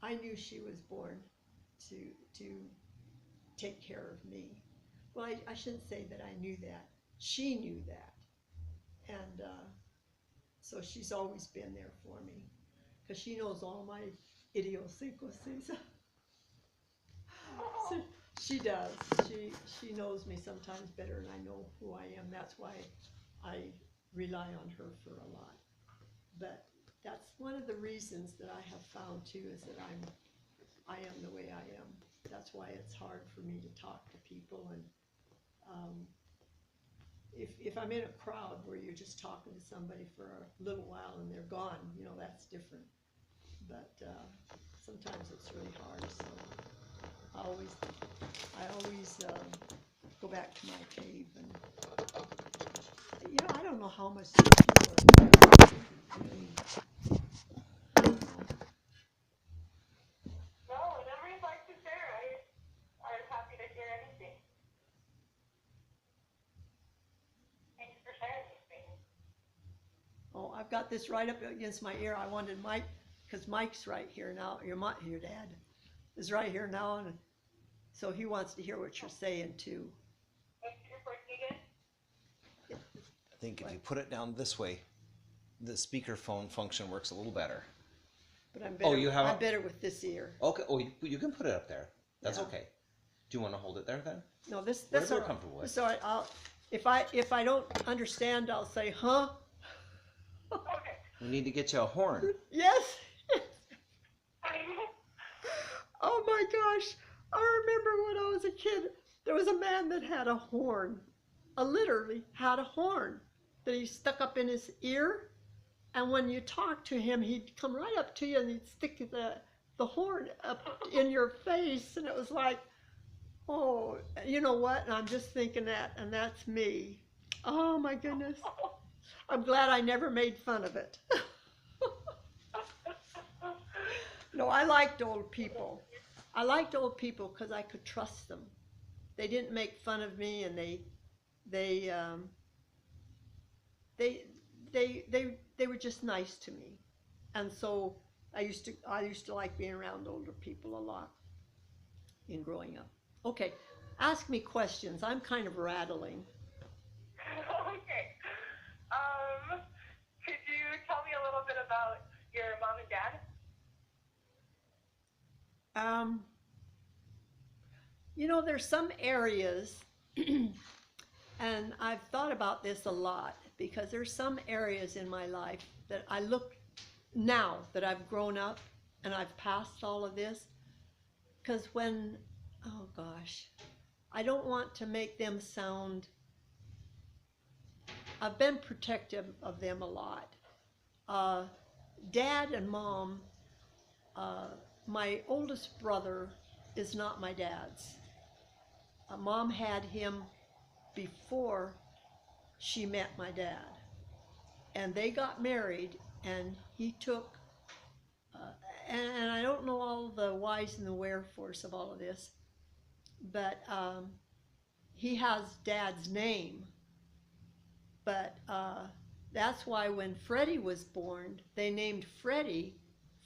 I knew she was born to to take care of me. Well, I shouldn't say that I knew that. She knew that, and so she's always been there for me because she knows all my idiosyncrasies. So she does. She knows me sometimes better than I know who I am. That's why I rely on her for a lot. But that's one of the reasons that I have found too is that I am the way I am. That's why it's hard for me to talk to people, and um, if I'm in a crowd where you're just talking to somebody for a little while and they're gone, you know, that's different. But sometimes it's really hard. So I always go back to my cave, and you know, I don't know how much these people are really, I don't know. No, whenever you'd like to share, I'm happy to hear anything. Thanks for sharing these things. Oh, I've got this right up against my ear. I wanted Mike, because Mike's right here now. Your dad is right here now, and so he wants to hear what you're saying too. What's your breaking again? I think if you put it down this way, the speakerphone function works a little better. But I'm Oh, better. you have I'm a, better with this ear. okay. Oh, you can put it up there. That's Yeah. okay. Do you want to hold it there then? No, this Whatever all you're right. comfortable with. This all right. If I don't understand, I'll say, huh? Okay. We need to get you a horn. Yes. Oh my gosh. I remember when I was a kid, there was a man that had a horn. Literally had a horn that he stuck up in his ear. And when you talked to him, he'd come right up to you and he'd stick the horn up in your face. And it was like, oh, you know what? And I'm just thinking that, and that's me. Oh my goodness. I'm glad I never made fun of it. No, I liked old people. I liked old people because I could trust them. They didn't make fun of me, and they they they were just nice to me. And so I used to like being around older people a lot in growing up. Okay, ask me questions. I'm kind of rattling. Okay. Um, could you tell me a little bit about your mom and dad? Um, there's some areas, and I've thought about this a lot because there's some areas in my life that I look now that I've grown up and I've passed all of this. Because oh gosh, I don't want to make them sound, I've been protective of them a lot. Uh, Dad and mom, uh, my oldest brother is not my dad's. Mom had him before she met my dad, and they got married, and he took, uh, and I don't know all the whys and the wherefores of all of this, but he has dad's name, but that's why when Freddie was born, they named Freddie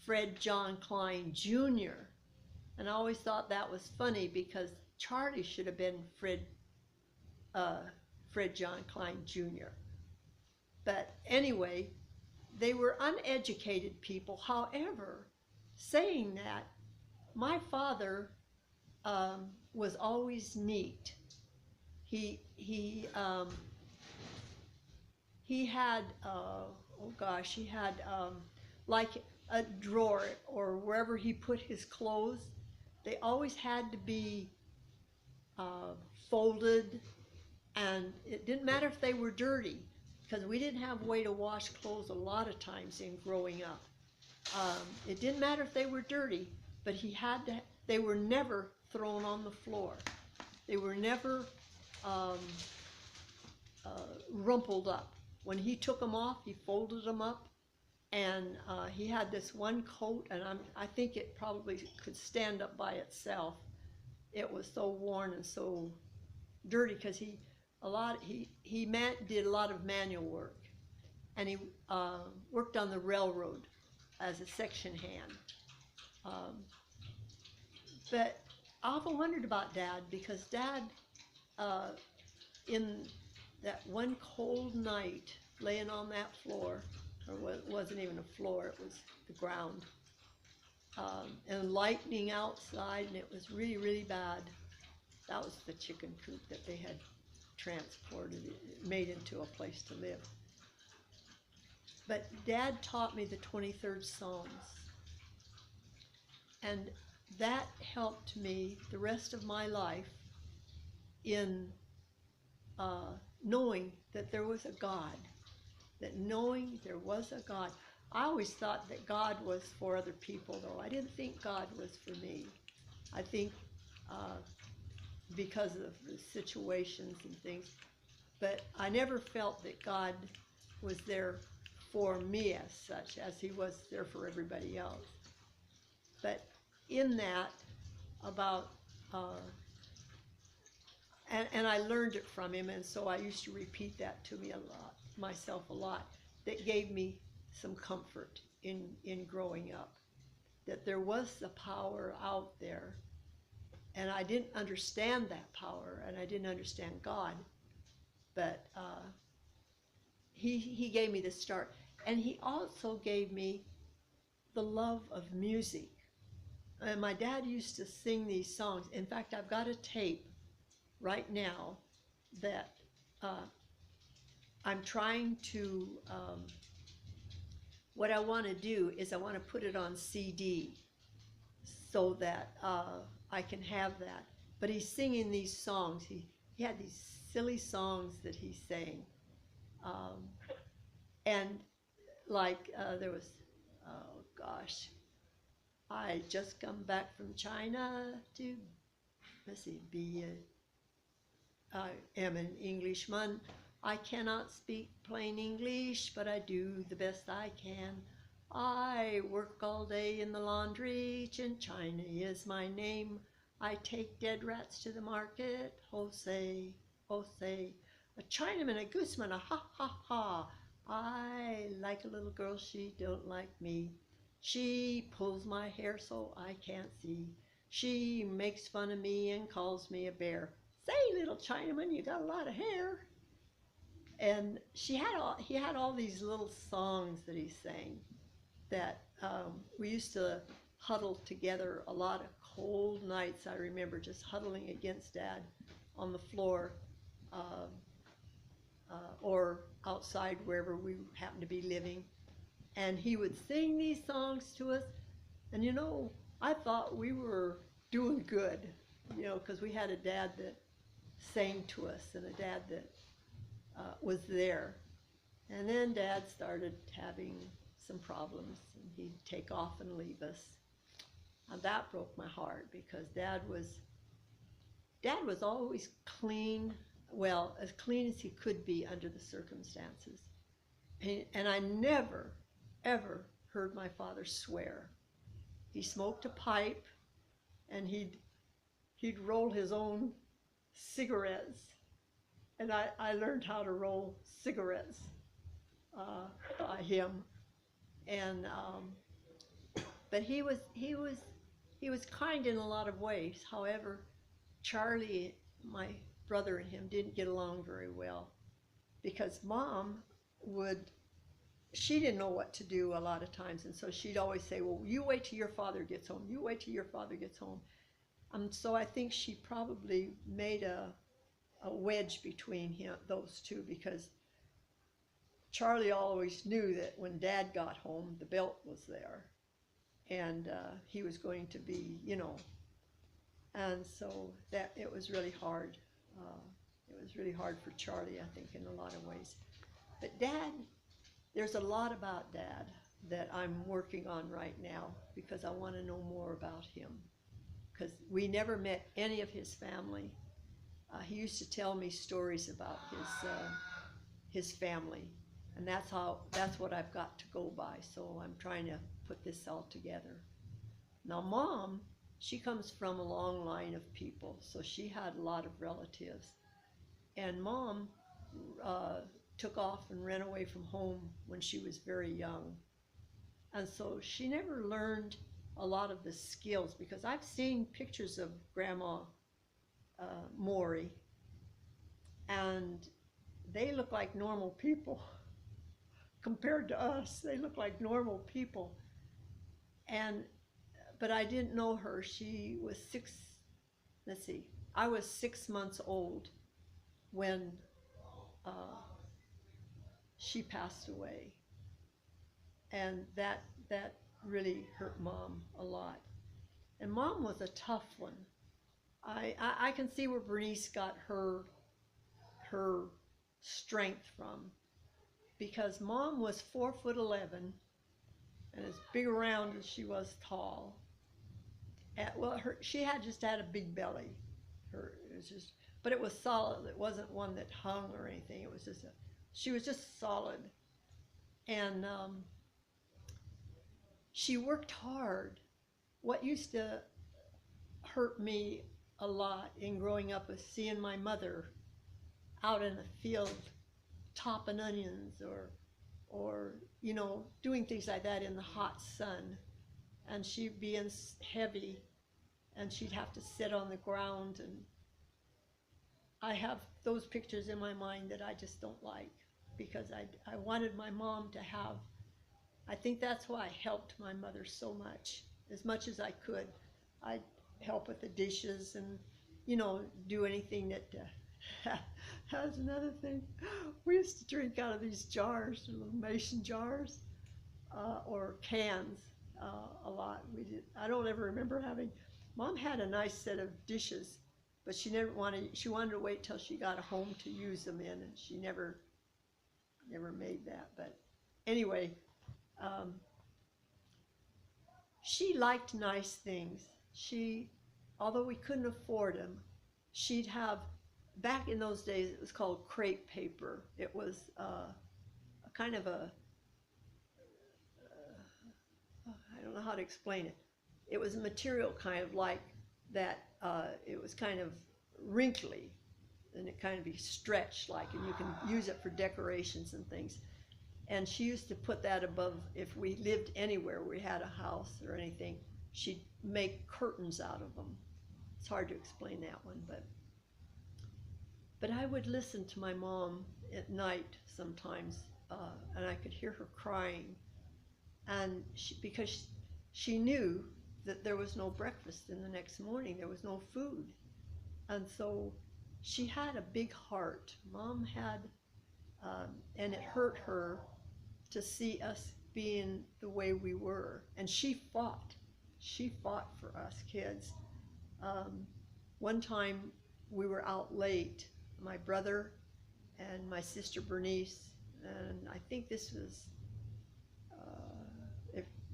Fred John Klein Jr. And I always thought that was funny because Charlie should have been uh, Fred John Klein Jr. But anyway, they were uneducated people. However, saying that, my father was always neat. He had oh gosh, he had like a drawer or wherever he put his clothes. They always had to be uh, folded, and it didn't matter if they were dirty because we didn't have a way to wash clothes a lot of times in growing up. It didn't matter if they were dirty, but he had to. They were never thrown on the floor. They were never um, rumpled up. When he took them off, he folded them up, and he had this one coat, and I think it probably could stand up by itself. It was so worn and so dirty because did a lot of manual work, and he worked on the railroad as a section hand. But I often wondered about Dad because Dad, in that one cold night, laying on that floor, or it wasn't even a floor, it was the ground, and lightning outside, and it was really, really bad. That was the chicken coop that they had transported, made into a place to live. But Dad taught me the 23rd Psalms, and that helped me the rest of my life in knowing that there was a God, that knowing there was a God. I always thought that God was for other people, though. I didn't think God was for me. I think because of the situations and things, but I never felt that God was there for me as such, as he was there for everybody else. But in that, about, and I learned it from him, and so I used to repeat that to me a lot, myself a lot, that gave me some comfort in growing up, that there was a power out there, and I didn't understand that power, and I didn't understand God, but he gave me the start. And he also gave me the love of music. And my dad used to sing these songs. In fact, I've got a tape right now that I'm trying to, what I want to do is I want to put it on CD so that I can have that. But he's singing these songs. He had these silly songs that he sang. And like there was, oh gosh, I just come back from China to, let's see, I am an Englishman. I cannot speak plain English, but I do the best I can. I work all day in the laundry, Chin China is my name. I take dead rats to the market, Jose, Jose. A Chinaman, a gooseman, a ha ha ha. I like a little girl, she don't like me. She pulls my hair so I can't see. She makes fun of me and calls me a bear. Say, little Chinaman, you got a lot of hair. And he had all these little songs that he sang that we used to huddle together a lot of cold nights. I remember just huddling against Dad on the floor or outside wherever we happened to be living. And he would sing these songs to us. And you know, I thought we were doing good, you know, because we had a dad that sang to us and a dad that was there. And then Dad started having some problems, and he'd take off and leave us. And that broke my heart because Dad was always clean, well, as clean as he could be under the circumstances. And I never, ever heard my father swear. He smoked a pipe, and he'd roll his own cigarettes. And I learned how to roll cigarettes by him. And but he was kind in a lot of ways. However, Charlie, my brother, and him didn't get along very well because Mom she didn't know what to do a lot of times, and so she'd always say, well, you wait till your father gets home, you wait till your father gets home. So I think she probably made a wedge between those two, because Charlie always knew that when Dad got home, the belt was there, and he was going to be, you know, and so that it was really hard. It was really hard for Charlie, I think, in a lot of ways. But Dad, there's a lot about Dad that I'm working on right now because I want to know more about him, because we never met any of his family. He used to tell me stories about his family, and that's what I've got to go by. So I'm trying to put this all together. Now, Mom, she comes from a long line of people, so she had a lot of relatives. And Mom took off and ran away from home when she was very young. And so she never learned a lot of the skills, because I've seen pictures of Grandma Maury, and they look like normal people. Compared to us, they look like normal people. And but I didn't know her. She was let's see, I was 6 months old when she passed away. And that really hurt Mom a lot. And Mom was a tough one. I can see where Bernice got her strength from, because Mom was 4'11" and as big around as she was tall. She had just had a big belly. It was just, but it was solid. It wasn't one that hung or anything. It was just she was just solid, and she worked hard. What used to hurt me a lot in growing up was seeing my mother out in the field topping onions or doing things like that in the hot sun, and she'd be heavy and she'd have to sit on the ground, and I have those pictures in my mind that I just don't like, because I wanted my mom to have, I think that's why I helped my mother so much as I could. I'd help with the dishes and do anything that that's another thing. We used to drink out of these jars, little mason jars, or cans, a lot. We did. I don't ever remember having. Mom had a nice set of dishes, but she She wanted to wait till she got home to use them in, and she never made that. But anyway, she liked nice things. Although we couldn't afford them, she'd have. Back in those days, it was called crepe paper. It was a kind of I don't know how to explain it. It was a material kind of like that. It was kind of wrinkly, and it kind of be stretched like, and you can use it for decorations and things. And she used to put that above, if we lived anywhere, we had a house or anything, she'd make curtains out of them. It's hard to explain that one, but I would listen to my mom at night sometimes, and I could hear her crying, and because she knew that there was no breakfast in the next morning, there was no food, and so she had a big heart. Mom had, and it hurt her to see us being the way we were, and she fought for us kids. One time we were out late, my brother and my sister Bernice, and I think this was,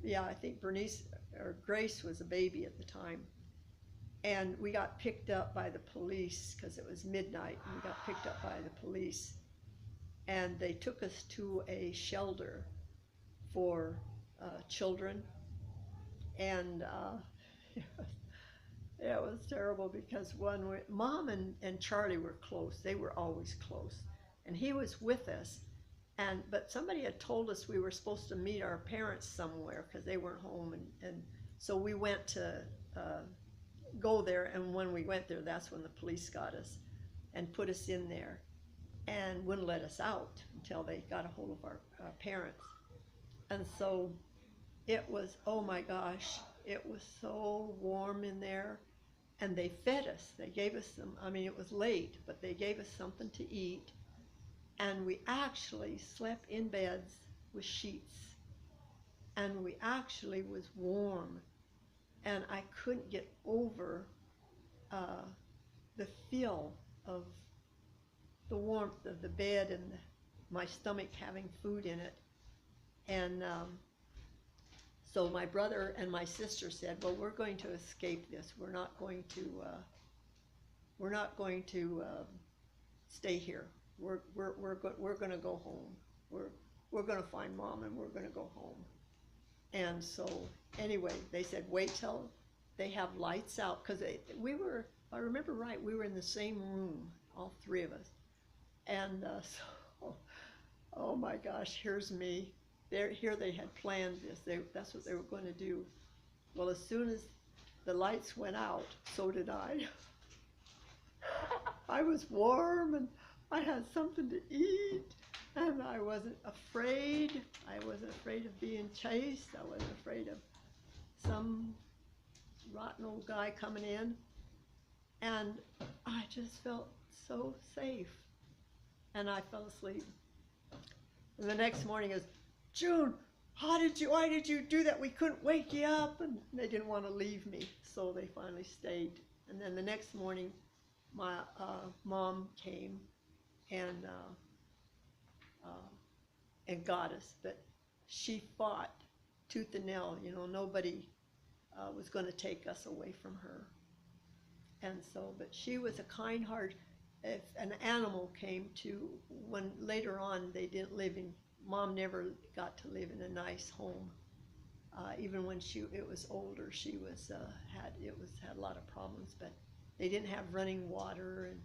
I think Bernice or Grace was a baby at the time, and we got picked up by the police because it was midnight, and we got picked up by the police, and they took us to a shelter for children, and it was terrible, because Mom and Charlie were close. They were always close, and he was with us. But somebody had told us we were supposed to meet our parents somewhere because they weren't home, and so we went to go there. And when we went there, that's when the police got us and put us in there, and wouldn't let us out until they got a hold of our parents. And so it was, oh my gosh, it was so warm in there. And they fed us. They gave us some, it was late, but they gave us something to eat. And we actually slept in beds with sheets. And we actually was warm. And I couldn't get over the feel of the warmth of the bed and my stomach having food in it. And so my brother and my sister said, well, we're going to escape this. We're not going to stay here. We're going to go home. We're going to find Mom, and we're going to go home. And so anyway, they said, wait till they have lights out, because we were, if I remember right, we were in the same room, all three of us. And so, oh my gosh, here's me. Here they had planned this. That's what they were going to do. Well, as soon as the lights went out, so did I. I was warm and I had something to eat and I wasn't afraid. I wasn't afraid of being chased. I wasn't afraid of some rotten old guy coming in. And I just felt so safe. And I fell asleep. And the next morning is, June, why did you do that? We couldn't wake you up. And they didn't want to leave me, so they finally stayed. And then the next morning, my mom came and got us. But she fought tooth and nail. You know, nobody was going to take us away from her. And so, but she was a kind heart. If an animal came to, when later on they didn't live in, Mom never got to live in a nice home. Even when it was older, she was had a lot of problems. But they didn't have running water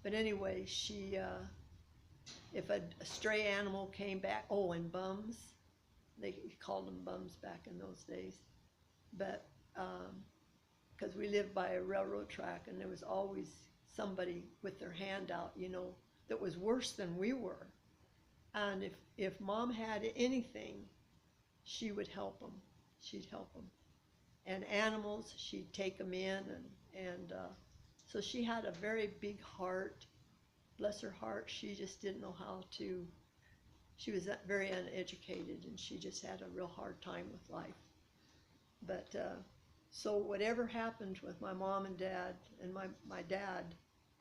but anyway, she if a stray animal came back, and bums, they called them bums back in those days. But because we lived by a railroad track, and there was always somebody with their hand out, you know, that was worse than we were. And if Mom had anything, she would help them. She'd help them. And animals, she'd take them in, and so she had a very big heart. Bless her heart, she just didn't know how to. She was very uneducated, and she just had a real hard time with life. But so whatever happened with my mom and dad, and my dad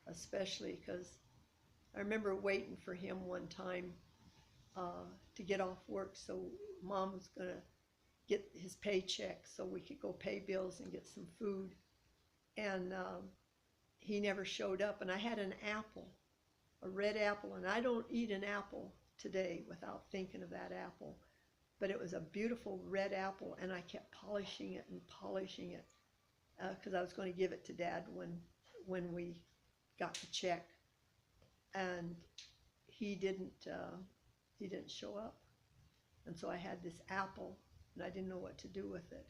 especially, because I remember waiting for him one time to get off work, so Mom was going to get his paycheck so we could go pay bills and get some food. And he never showed up, and I had an apple, a red apple, and I don't eat an apple today without thinking of that apple. But it was a beautiful red apple, and I kept polishing it and polishing it because I was going to give it to Dad when we got the check. And he didn't show up. And so I had this apple, and I didn't know what to do with it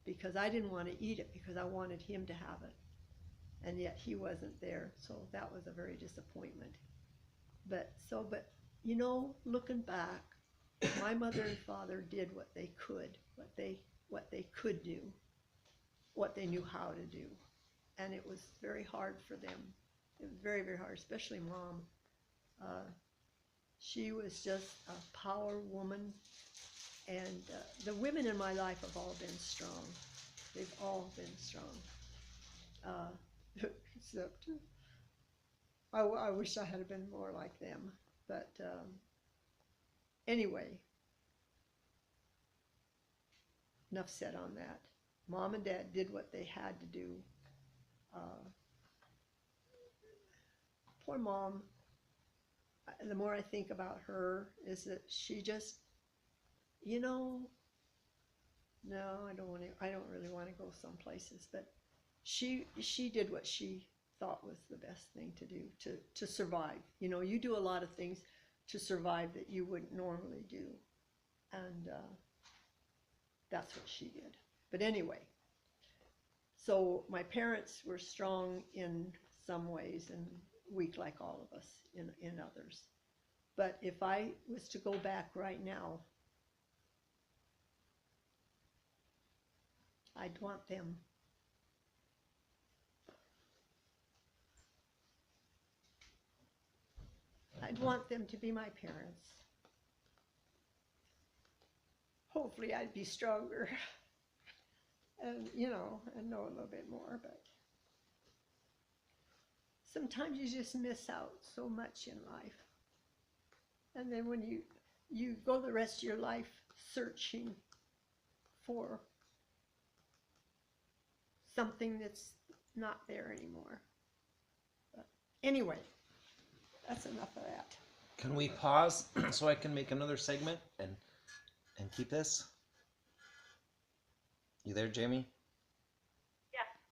because I didn't want to eat it because I wanted him to have it. And yet he wasn't there, so that was a very disappointment. But you know, looking back, my mother and father did what they could, what they could do, what they knew how to do. And it was very hard for them. It was very, very hard, especially Mom. She was just a power woman, and the women in my life have all been strong. They've all been strong. Except I wish I had been more like them. But anyway, enough said on that. Mom and Dad did what they had to do. Poor Mom, the more I think about her, is that she just, you know, no, I don't really want to go some places, but she did what she thought was the best thing to do to survive. You know, you do a lot of things to survive that you wouldn't normally do, and that's what she did. But anyway, so my parents were strong in some ways and weak like all of us in others. But if I was to go back right now, I'd want them. I'd want them to be my parents. Hopefully I'd be stronger and, you know, and know a little bit more, but sometimes you just miss out so much in life. And then when you go the rest of your life searching for something that's not there anymore. But anyway, that's enough of that. Can we pause so I can make another segment and keep this? You there, Jamie?